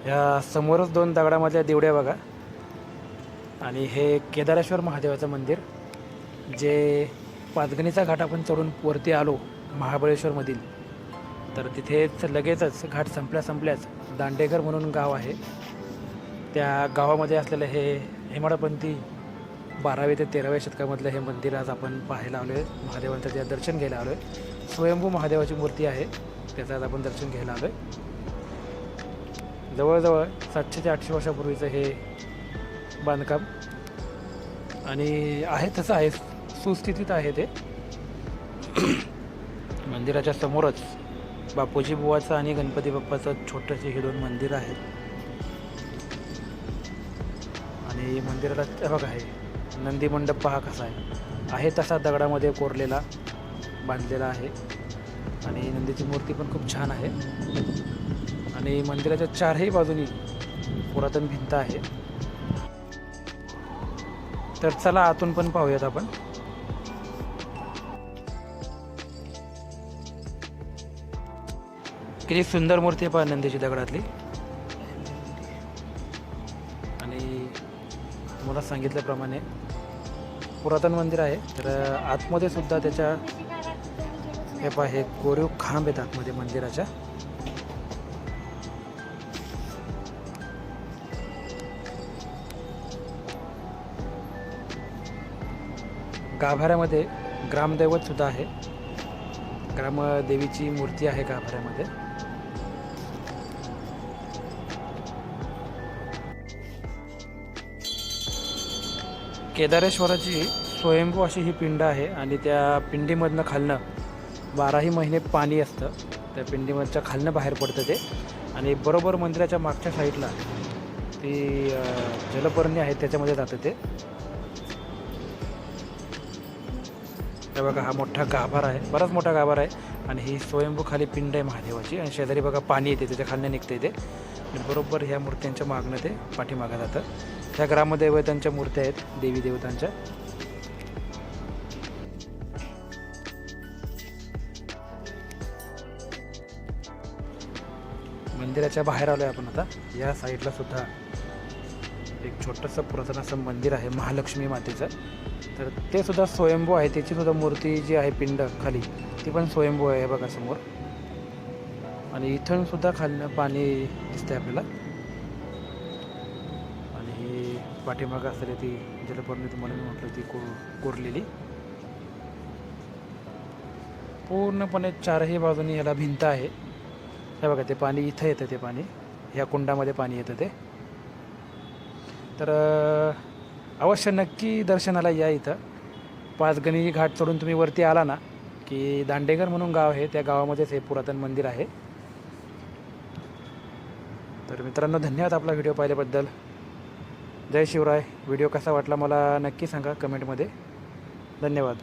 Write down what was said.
या समोरच दोन दगडामधल्या दिवड्या बघा. आणि हे केदारेश्वर महादेवाचं मंदिर, जे पाचगणीचा घाट आपण चढून वरती आलो महाबळेश्वरमधील, तर तिथेच लगेचच घाट संपल्याच दांडेघर म्हणून गाव आहे. त्या गावामध्ये असलेलं हे हेमाडपंथी 12वे ते 13व्या शतकामधलं हे मंदिर आज आपण पाहायला आलो आहे. महादेवांचं त्या दर्शन घ्यायला आलो आहे. स्वयंभू महादेवाची मूर्ती आहे, त्याचं आज आपण दर्शन घ्यायला आलो आहे. जवळजवळ 700 ते 800 वर्षापूर्वीचं हे बांधकाम आणि आहे तसं आहे, सुस्थितीत आहे ते. मंदिराच्या समोरच बापूजी बुवाचं आणि गणपती बाप्पाचं छोटंसे हे दोन मंदिर आहेत. आणि मंदिराला बघा आहे नंदी मंडप, पहा कसा आहे तसा दगडामध्ये कोरलेला बांधलेला आहे. आणि नंदीची मूर्ती पण खूप छान आहे. आणि मंदिराच्या चारही बाजूनी पुरातन भिंत आहे. तर चला आतून पण पाहूयात आपण. किती सुंदर मूर्ती आहे पहा नंदीची दगडातली. आणि मला सांगितल्याप्रमाणे पुरातन मंदिर आहे. तर आतमध्ये सुद्धा त्याच्या हे पहा हे कोरीव खांब आहेत आतमध्ये मंदिराच्या. गाभाऱ्यामध्ये ग्रामदैवत सुद्धा आहे. ग्रामदेवीची मूर्ती आहे गाभाऱ्यामध्ये. केदारेश्वराची स्वयंभू अशी ही पिंड आहे. आणि त्या पिंडीमधनं खालनं 12ही महिने पाणी असतं. त्या पिंडीमधच्या खालनं बाहेर पडतं ते. आणि बरोबर मंदिराच्या मागच्या साईडला ती जलपर्णी आहे, त्याच्यामध्ये जातं ते. तर बघा हा मोठा गाभारा आहे, बराच मोठा गाभारा आहे. आणि ही स्वयंभू खाली पिंड आहे महादेवाची. आणि शेजारी बघा पाणी येते, त्याच्या खालनं निघते ते. आणि बरोबर ह्या मूर्त्यांच्या मागणं ते पाठीमागं जातं. ह्या ग्रामदेवतांच्या मूर्त्या आहेत, देवी देवतांच्या. मंदिराच्या बाहेर आलो आहे आपण आता. या साईडला सुद्धा एक छोटंसं पुरातन असं मंदिर आहे महालक्ष्मी मातेचं. तर ते सुद्धा स्वयंभू आहे. त्याची सुद्धा मूर्ती जी आहे पिंड खाली, ती पण स्वयंभू आहे बघा समोर. आणि इथून सुद्धा खालनं पाणी दिसतंय आपल्याला. आणि ही पाठीमागं असलेली ती जलपर्णी तुम्हाला मी म्हटलं ती कोरलेली. पूर्णपणे चारही बाजूनी ह्याला भिंत आहे. हे बघा ते पाणी इथं येतं, ते पाणी ह्या कुंडामध्ये पाणी येतं ते. तर अवश्य नक्की दर्शनाला या इथं. पाचगणी घाट चढून तुम्ही वरती आला ना की दांडेघर म्हणून गाव आहे, त्या गावामध्येच हे पुरातन मंदिर आहे. तर मित्रांनो, धन्यवाद आपला व्हिडिओ पाहिल्याबद्दल. जय शिवराय. व्हिडिओ कसा वाटला मला नक्की सांगा कमेंटमध्ये. धन्यवाद.